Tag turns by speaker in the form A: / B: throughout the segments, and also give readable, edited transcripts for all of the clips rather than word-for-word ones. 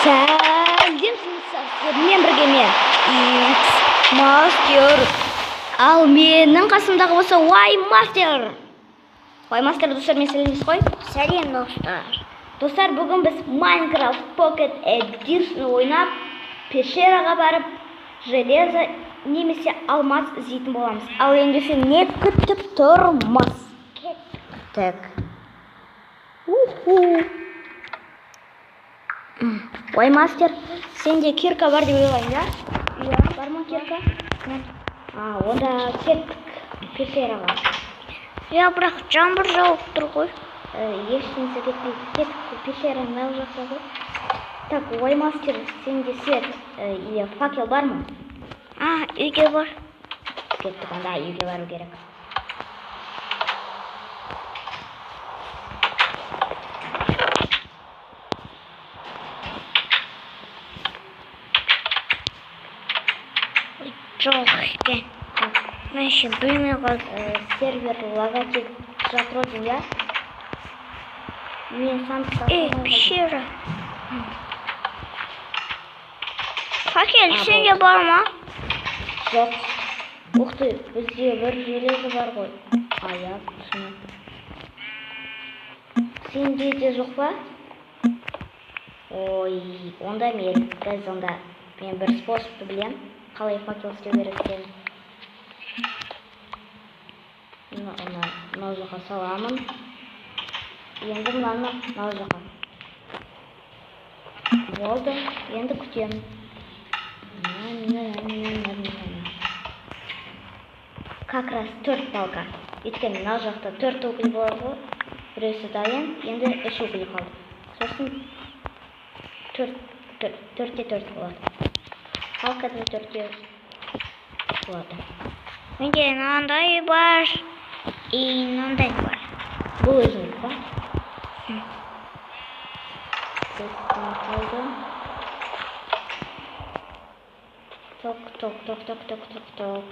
A: Сәлем сіздермен бірге мен Мастер. Ал менің қасымдағы болса Мастер. Мастер достармен сәлемдесіз ғой?
B: Сәлем достар.
A: Достар, бүгін біз Minecraft Pocket Edition ойнап, пещераға барып, железо немесе алмаз іздейтін боламыз. Ал ендеше не күтіп тұрмыз? Кеттік. Мастер, сенде кирка бар деп ойлаймын, да? Иә, бар ма кирка? Онда кеттік пещераға.
B: Я бірақ жаңбыр жауып тұр ғой.
A: Ештеңе кетпейді. Кеттік пещераның мына жақта ғой. Так, Мастер, сенде свет или факел бар ма?
B: Үйде бар.
A: Кеттік, онда үйге бару керек.
B: Жоқ екен. Мен ще білмей қалдым.
A: Сервер логотип жатыр, иә? Мен сандықта...
B: пещера. Факел сенде бар ма?
A: Жоқ. Ух ты, бізде бір железо бар ғой. Аяқ, шыны. Сенде де жоқ па? Ой, онда мен бір способты білем. Қалай факел істеу керек екенін. Мынау жаққа саламын. Енді мынау жаққа. Болды, енді күтемін. Как раз 4 балка. Өйткені мынау жақта 4 уголь болады ғой. Біреусі дайын, енді 3 уголь қалды. Сосын 4-4 болады. Балкада 4 болады.
B: Менде мынандай бар. И мынандай бар.
A: Бұл өзіңіз ба? Қалды. Ток.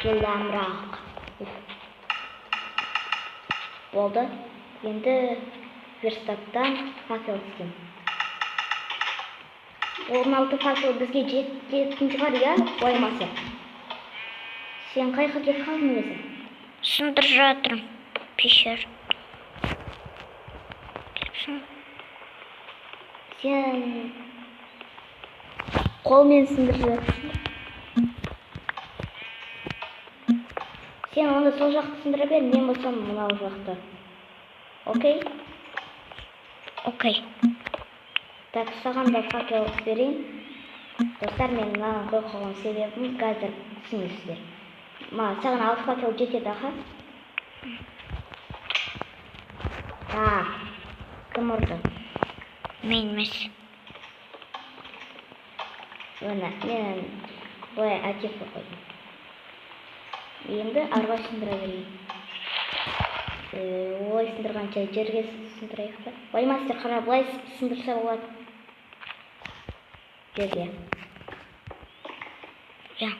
A: Жылдамырақ. Болды. Енді верстактан факел істеймін. 16 факел бізге жететін шығар, иә? Мастер. Сен қайқа кетіп қалдың өзі?
B: Сындырып жатырмын пещер.
A: Сен қолмен сындырып жатырсың. Сен оны сол жақты сындыра бер, мен болсам мынау жақты. Окей?
B: Окей.
A: Так, саған да факел берейін. Достар, мен мынаны қойып қалған себебім қазір түсінесіздер. Саған 6 факел жетеді, аха? Так, кім ұрды?
B: Мен емес.
A: Мен былай атекті қойдым. Енді арға сындыра берейін. Олай сындырғанша жерге сындырайық та. Мастер, қара, былай сындырса болады. Жерге.
B: Ja.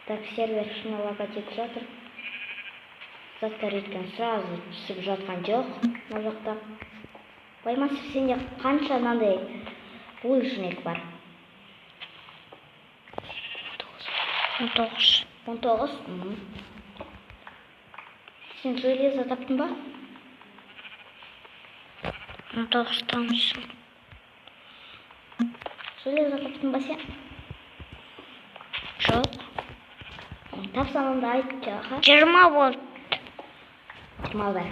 A: Так, сервер шыны логотип жатыр. Заттар еткен сразу түсіп жатқан жоқ. Мына жақта. Мастер, сенде қанша мынандай булыжник бар?
B: 19.
A: 19? Сен железо таптың ба?
B: 19 танысың.
A: Железо таптың ба сен?
B: Жоқ.
A: Тапсам онда айтшы, аха?
B: 20 болды.
A: 20 бар.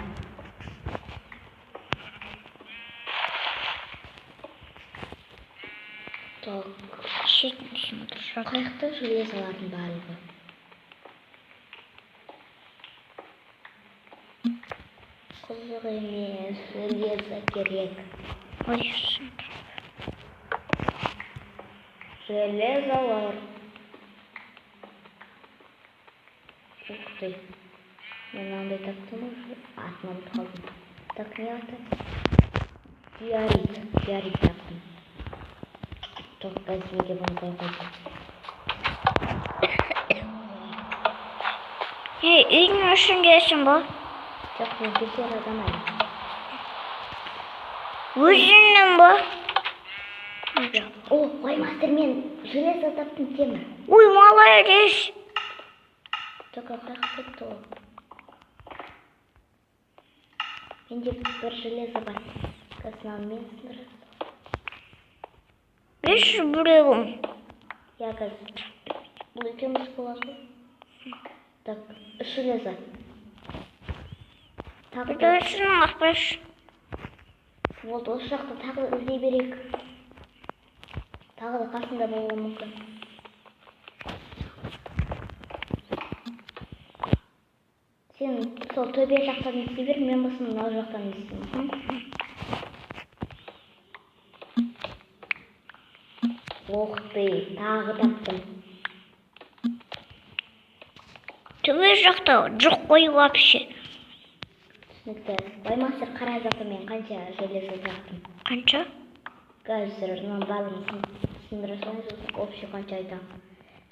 A: Так.
B: Шетін сындырып жатыр.
A: Қайықты железолардың барлығы. Қызық емес, железо керек.
B: Ой, сындырып.
A: Железолар. Ух ты. Мен мынандай таптым уже. Атын ұмытып қалдым. Так, не аты? Диорит таптым. Жоқ, бәзімге бұны қойдым.
B: Үйдің ішіндесің ба?
A: Жоқ, мен пещерадан айым.
B: Өзіңнің ба?
A: О, Ваймастер, мен железо таптым, темір.
B: Ой, молодец.
A: Только так кетті ол. Менде бір железо бар. Қазір мен сындырасың.
B: Беш біреуің.
A: Я қазір. Бұл екеуміз болады. Так, үш железо. Тағы да
B: Біреуісінің ақпаш.
A: болды, осы жақта тағы да іздей берейік. Тағы да қасында болуы мүмкін. Сен сол төбе жақтан іздей бер, мен болсын мынау жақтан іздеймін. Ох ты, тағы таптым.
B: Төбе жақта жоқ қой вообще.
A: Түсінікті. Ваймастер қарай заты мен қанша железо таптым.
B: Қанша?
A: Қазір мына барлығын сындыра салайын, общий қанша айтам.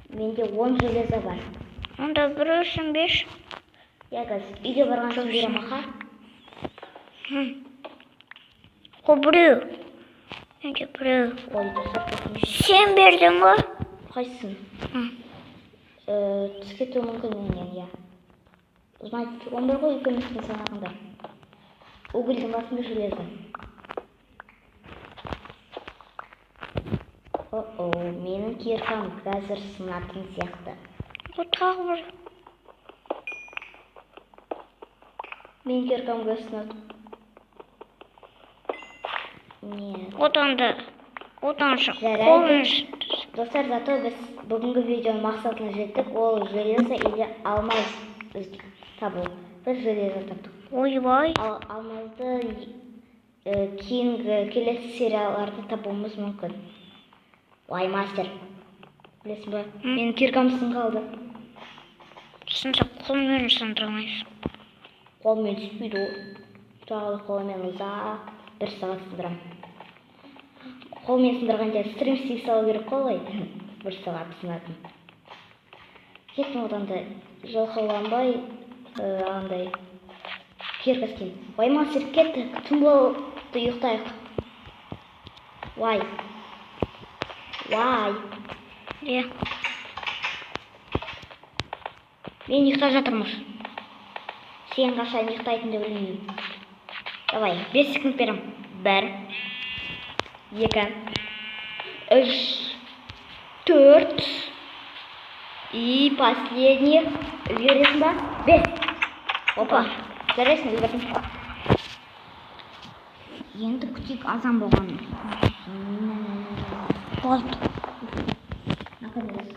A: Менде 10 железо бар.
B: Онда біреуісің 5.
A: Я қазір үйге барған соң берем аха.
B: О, біреу. Менде біреу.
A: Ой, дұрыс.
B: Сен бердің ба?
A: Қайсың? Түсіп кетуі мүмкін менен, я. Знаете, он бір ғой екеуміздің санағында. Угольдің басында железо. О-о, менің киркам қазір сынатын сияқты.
B: О, тағы бір.
A: Менің киркам сынады. Нет.
B: Одан шық.
A: Жарайды. Достар, зато біз бүгінгі видеоның мақсатына жеттік. Ол железо или алмаз табу. Біз железо таптық.
B: Ойбай.
A: Алмазды кейінгі келесі серияларды табуымыз мүмкін. Ваймастер. Білесің ба? Менің киркам сынғалды.
B: Сынса қолмен сындырмайсың.
A: Қолмен түспейді ол. Тағы қолмен ұзақ 1 сағат сындырам. Қолмен сындырғанда стрим істей салу керек қой. 1 сағат сынатын. Кеттім одан да жалқауланбай, андай кирка істейін. Ваймастер кетті, түн болды, ұйықтайық. Вай. Мен ұйықтап жатырмыш. Сен қашан ұйықтайтынды білмеймін. Давай, 5 секунд берем. 1, 2, 3, 4. И последний. Үлгересің ба? 5. Опа. Жарайсың, үлгердім. Енді күтейік азан болған.
B: Болды.
A: Наконец.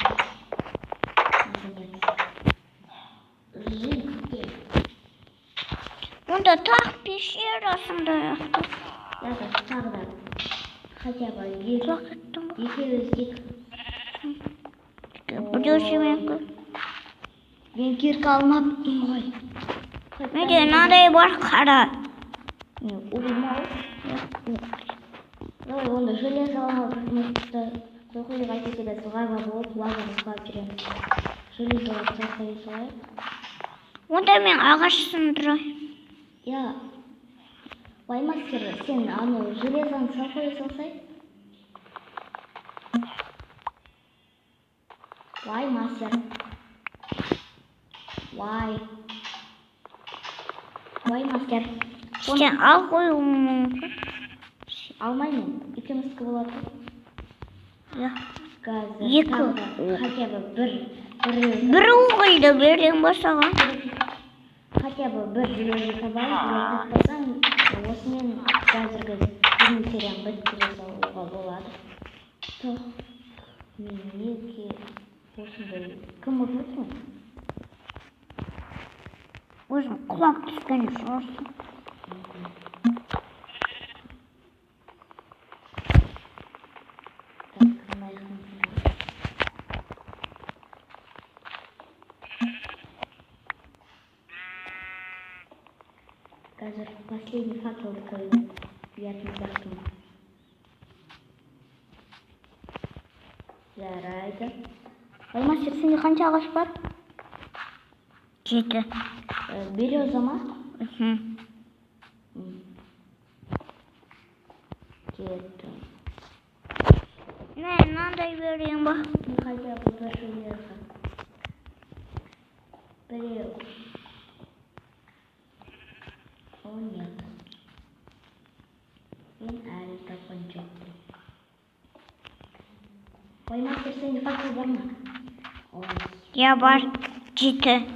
A: Жить.
B: Онда тақ пещерасында яқты.
A: Даже тағы да хотя бы
B: Уақыттың ба?
A: екеуіздік.
B: Біреусі мүмкін.
A: Мен кирка алмаппын ғой.
B: Менде мынадай бар қара.
A: Убимау. Давай, онда железо алмапты. Қойқойы қайта келеді, ғайба болып, лазер ұстап жүреміз. Железо қойқойы солай.
B: Онда мен ағаш сындырайын.
A: Я, Ваймастер, сен аны железоны сал қойы салсай. Ваймастер. Ваймастер.
B: Сен ал қою мүмкін.
A: Алмаймын, екеуміздікі болады. Қазір
B: Екі.
A: тағы да хотя бы
B: Бір оғылды берден ба саған?
A: хотя бы бір железо табайын, таппасаң, осымен қазіргі біздің серияны біткізе салуға болады. Тоқ, мен неге осындай кім ұтмысың?
B: Өзім құлақ түскен шығарсың.
A: Қазір последний факелдікі ұятын жақтым. Жарайды. Ваймастер, сенде қанша ағаш бар?
B: 7.
A: Береза ма? Кетті.
B: Мен мынандай берейін ба?
A: Қайда бұл железо? Біреу. О, нет. Мен әлі тапқан жоқпын. Мастер, сенде факел бар ма?
B: Я бар 7.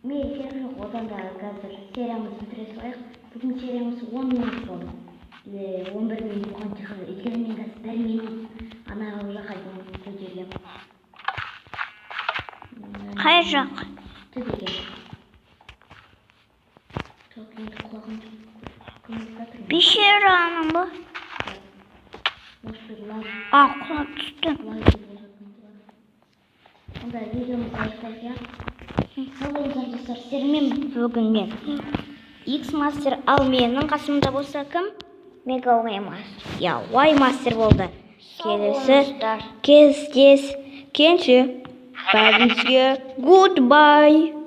A: Мен керек жоқ, одан да қазір сериямызды бітіре салайық. Бүгін сериямыз 10 минут болды. 11 минут болған шығар. Өйткені мен қазір 1 минут ана жаққа көтергем.
B: Қай жақ?
A: Төбеге. Жоқ, енді құлағым жоқ.
B: Пещераның ба? Құлап түсті.
A: Онда видеомыз аяқтайық, иә? Сау болыңыздар достар, сіздермен бүгін мен X-Master, ал менің қасымда болса кім?
B: Мега оймас.
A: Я, Y-Master болды. Келесі
B: болыңыздар.
A: кездескенше бәріңізге goodbye.